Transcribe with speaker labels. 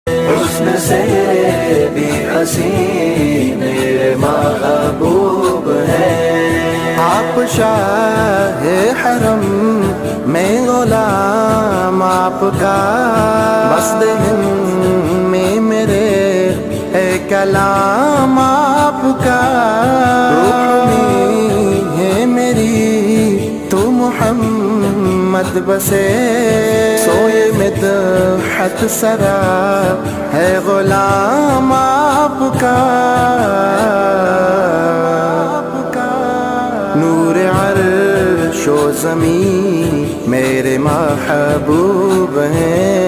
Speaker 1: حسن سے بھی حسین میرے محبوب ہیں،
Speaker 2: آپ شاہ حرم میں غلام آپ کا، مسجد ہند میں میرے ہے کلام آپ کا، روح میں ہے میری تو محمد بسے، سوئے مدحت سرا ہے غلام آپ کا، نور عرش و زمین میرے محبوب ہیں۔